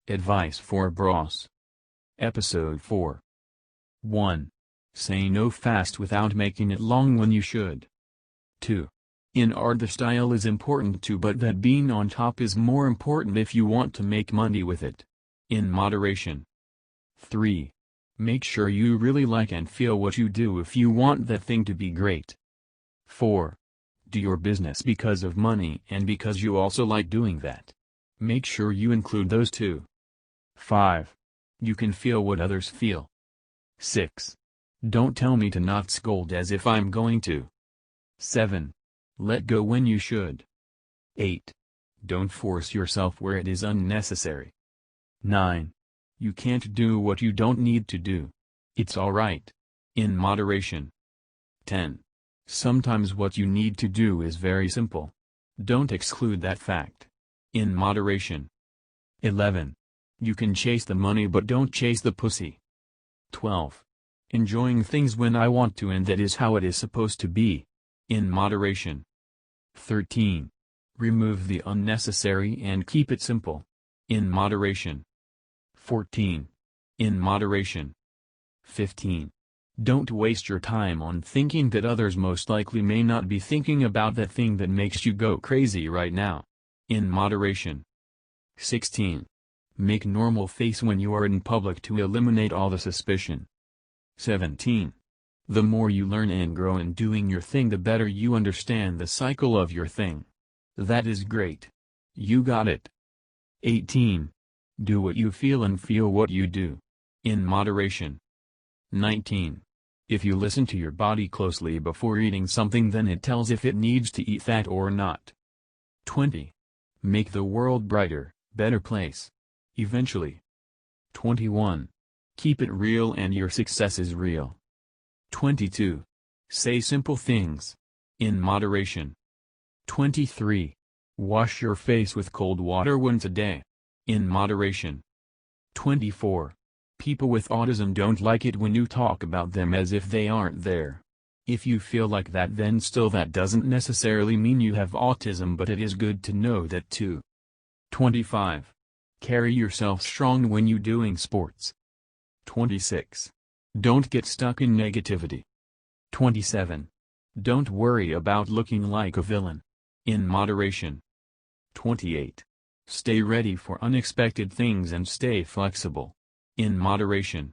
Advice for Bros. Episode 4. 1. Say no fast without making it long when you should. 2. In art the style is important too, but that being on top is more important if you want to make money with it. In moderation. 3. Make sure you really like and feel what you do if you want that thing to be great. 4. Do your business because of money and because you also like doing that. Make sure you include those two. 5. You can feel what others feel. 6. Don't tell me to not scold as if I'm going to. 7. Let go when you should. 8. Don't force yourself where it is unnecessary. 9. You can't do what you don't need to do. It's alright. In moderation. 10. Sometimes what you need to do is very simple. Don't exclude that fact. In moderation. 11. You can chase the money but don't chase the pussy. 12. Enjoying things when I want to and that is how it is supposed to be. In moderation. 13. Remove the unnecessary and keep it simple. In moderation. 14. In moderation. 15. Don't waste your time on thinking that others most likely may not be thinking about that thing that makes you go crazy right now. In moderation. 16. Make normal face when you are in public to eliminate all the suspicion. 17. The more you learn and grow in doing your thing, the better you understand the cycle of your thing. That is great. You got it. 18. Do what you feel and feel what you do. In moderation. 19. If you listen to your body closely before eating something, then it tells if it needs to eat that or not. 20. Make the world brighter, better place. Eventually. 21. Keep it real and your success is real. 22. Say simple things. In moderation. 23. Wash your face with cold water once a day. In moderation. 24. People with autism don't like it when you talk about them as if they aren't there. If you feel like that, then still that doesn't necessarily mean you have autism, but it is good to know that too. 25. Carry yourself strong when you doing sports. 26. Don't get stuck in negativity. 27. Don't worry about looking like a villain. In moderation. 28. Stay ready for unexpected things and stay flexible. In moderation.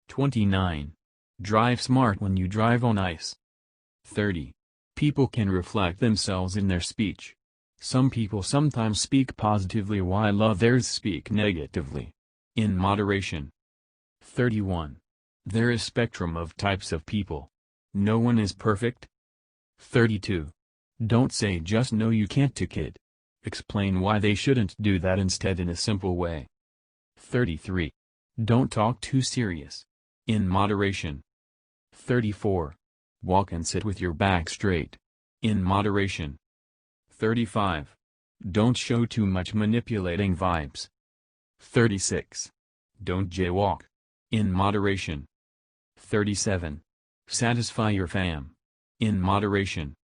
29. Drive smart when you drive on ice. 30. People can reflect themselves in their speech. Some people sometimes speak positively while others speak negatively. In moderation. 31. There is spectrum of types of people. No one is perfect. 32. Don't say just no you can't to kid. Explain why they shouldn't do that instead in a simple way. 33. Don't talk too serious. In moderation. 34. Walk and sit with your back straight. In moderation. 35. Don't show too much manipulating vibes. 36. Don't jaywalk. In moderation. 37. Satisfy your fam. In moderation.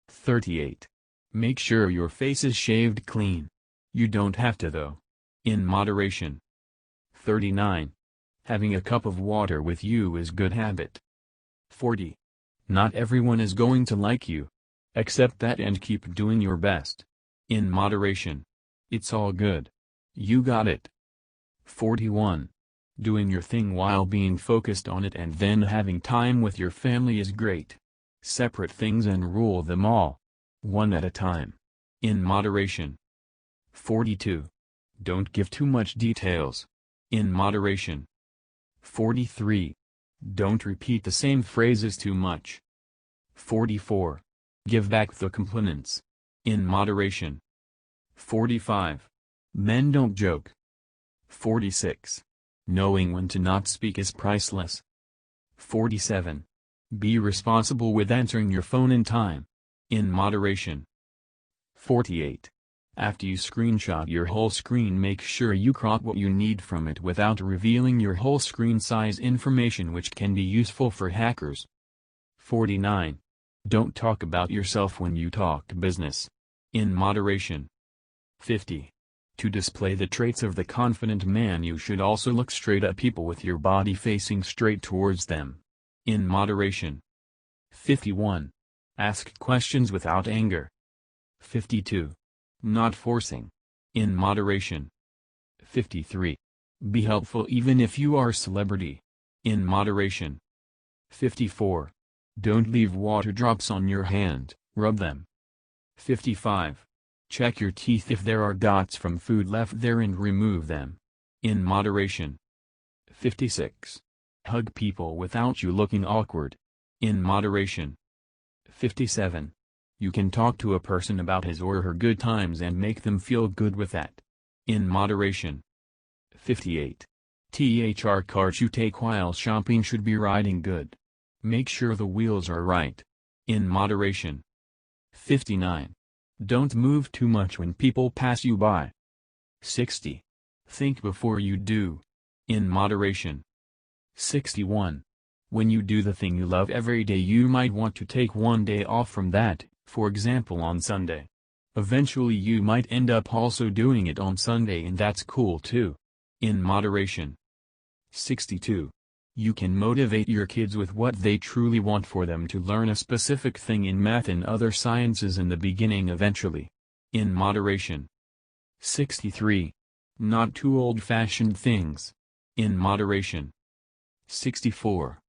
38. Make sure your face is shaved clean. You don't have to though. In moderation. 39. Having a cup of water with you is good habit. 40. Not everyone is going to like you. Accept that and keep doing your best. In moderation. It's all good. You got it. 41. Doing your thing while being focused on it and then having time with your family is great. Separate things and rule them all. One at a time. In moderation. 42. Don't give too much details. In moderation. 43. Don't repeat the same phrases too much. 44. Give back the compliments. In moderation. 45. Men don't joke. 46. Knowing when to not speak is priceless. 47. Be responsible with answering your phone in time. In moderation. 48. After you screenshot your whole screen, make sure you crop what you need from it without revealing your whole screen size information, which can be useful for hackers. 49. Don't talk about yourself when you talk business. In moderation. 50. To display the traits of the confident man, you should also look straight at people with your body facing straight towards them. In moderation. 51. Ask questions without anger. 52. Not forcing. In moderation. 53. Be helpful even if you are celebrity. In moderation. 54. Don't leave water drops on your hand, rub them. 55. Check your teeth if there are dots from food left there and remove them. In moderation. 56. Hug people without you looking awkward. In moderation. 57. You can talk to a person about his or her good times and make them feel good with that. In moderation. 58. Cars you take while shopping should be riding good. Make sure the wheels are right. In moderation. 59. Don't move too much when people pass you by. 60. Think before you do. In moderation. 61. When you do the thing you love every day, you might want to take one day off from that, for example on Sunday. Eventually you might end up also doing it on Sunday, and that's cool too. In moderation. 62. You can motivate your kids with what they truly want for them to learn a specific thing in math and other sciences in the beginning eventually. In moderation. 63. Not too old-fashioned things. In moderation. 64.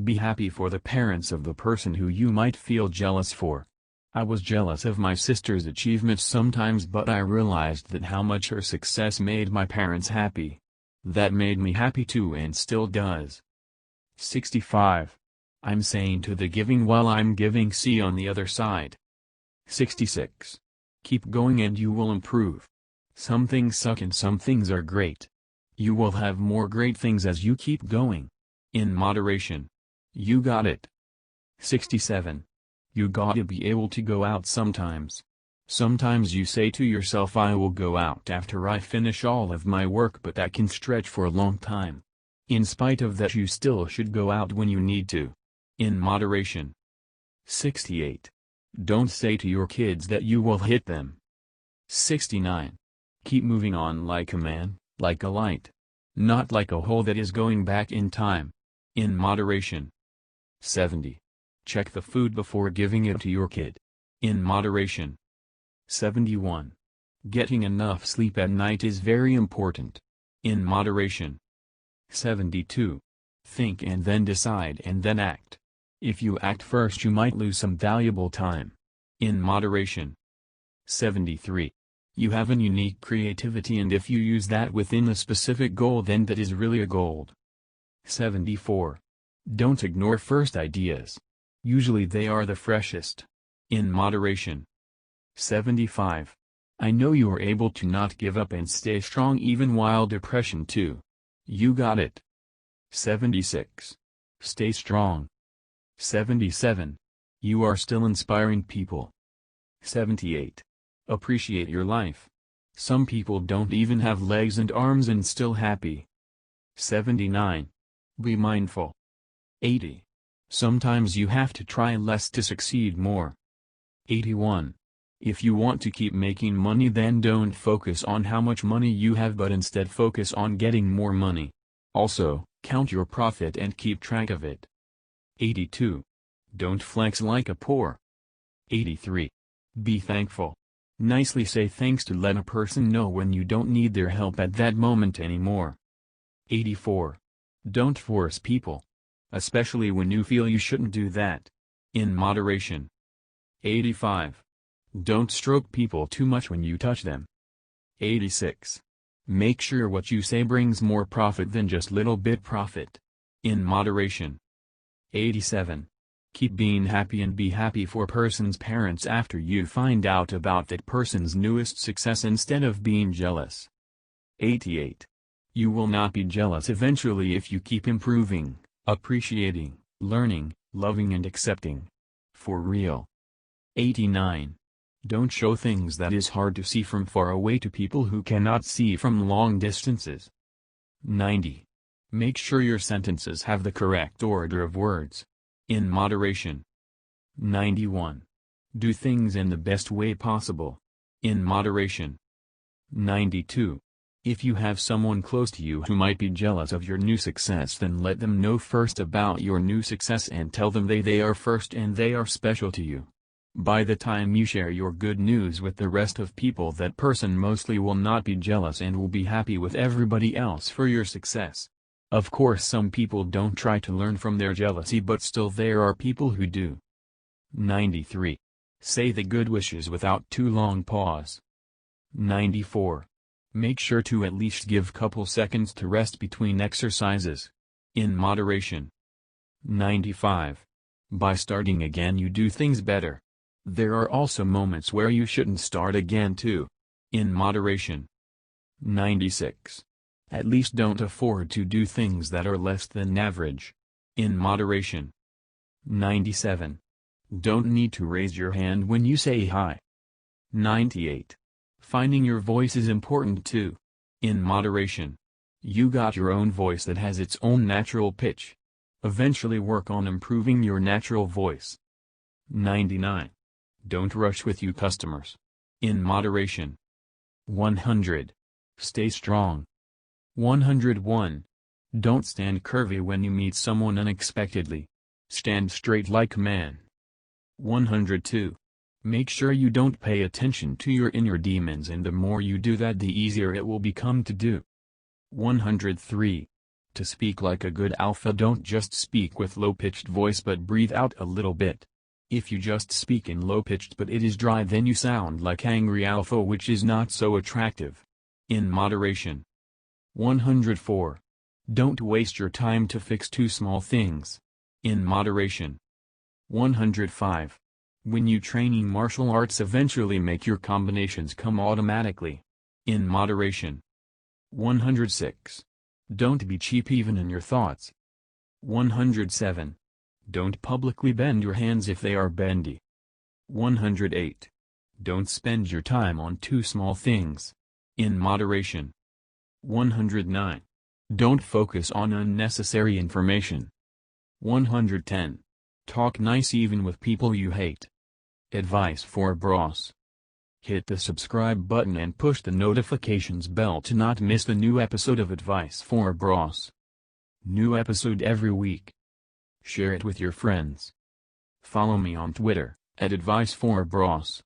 Be happy for the parents of the person who you might feel jealous for. I was jealous of my sister's achievements sometimes, but I realized that how much her success made my parents happy. That made me happy too and still does. 65. I'm saying to the giving while I'm giving, see on the other side. 66. Keep going and you will improve. Some things suck and some things are great. You will have more great things as you keep going. In moderation. You got it. 67. You gotta be able to go out sometimes. Sometimes you say to yourself, I will go out after I finish all of my work, but that can stretch for a long time. In spite of that, you still should go out when you need to. In moderation. 68. Don't say to your kids that you will hit them. 69. Keep moving on like a man, like a light. Not like a hole that is going back in time. In moderation. 70. Check the food before giving it to your kid. In moderation. 71. Getting enough sleep at night is very important. In moderation. 72. Think and then decide and then act. If you act first, you might lose some valuable time. In moderation. 73. You have a unique creativity, and if you use that within a specific goal, then that is really a goal. 74. Don't ignore first ideas. Usually they are the freshest. In moderation. 75. I know you are able to not give up and stay strong even while depression too. You got it. 76. Stay strong. 77. You are still inspiring people. 78. Appreciate your life. Some people don't even have legs and arms and still happy. 79. Be mindful. 80. Sometimes you have to try less to succeed more. 81. If you want to keep making money, then don't focus on how much money you have, but instead focus on getting more money. Also, count your profit and keep track of it. 82. Don't flex like a poor. 83. Be thankful. Nicely say thanks to let a person know when you don't need their help at that moment anymore. 84. Don't force people. Especially when you feel you shouldn't do that. In moderation. 85. Don't stroke people too much when you touch them. 86. Make sure what you say brings more profit than just little bit profit. In moderation. 87. Keep being happy and be happy for person's parents after you find out about that person's newest success instead of being jealous. 88. You will not be jealous eventually if you keep improving, appreciating, learning, loving and accepting. For real. 89. Don't show things that is hard to see from far away to people who cannot see from long distances. 90. Make sure your sentences have the correct order of words. In moderation. 91. Do things in the best way possible. In moderation. 92. If you have someone close to you who might be jealous of your new success, then let them know first about your new success and tell them they are first and they are special to you. By the time you share your good news with the rest of people, that person mostly will not be jealous and will be happy with everybody else for your success. Of course, some people don't try to learn from their jealousy, but still there are people who do. 93. Say the good wishes without too long pause. 94. Make sure to at least give couple seconds to rest between exercises. In moderation. 95. By starting again you do things better. There are also moments where you shouldn't start again too. In moderation. 96. At least don't afford to do things that are less than average. In moderation. 97. Don't need to raise your hand when you say hi. 98. Finding your voice is important too. In moderation. You got your own voice that has its own natural pitch. Eventually work on improving your natural voice. 99. Don't rush with your customers. In moderation. 100. Stay strong. 101. Don't stand curvy when you meet someone unexpectedly. Stand straight like a man. 102. Make sure you don't pay attention to your inner demons, and the more you do that, the easier it will become to do. 103. To speak like a good alpha, don't just speak with low-pitched voice but breathe out a little bit. If you just speak in low-pitched but it is dry, then you sound like angry alpha, which is not so attractive. In moderation. 104. Don't waste your time to fix two small things. In moderation. 105. When you training martial arts, eventually make your combinations come automatically. In moderation. 106. Don't be cheap even in your thoughts. 107. Don't publicly bend your hands if they are bendy. 108. Don't spend your time on too small things. In moderation. 109. Don't focus on unnecessary information. 110. Talk nice even with people you hate. Advice for Bros. Hit the subscribe button and push the notifications bell to not miss the new episode of Advice for Bros. New episode every week. Share it with your friends. Follow me on Twitter, @AdviceForBros.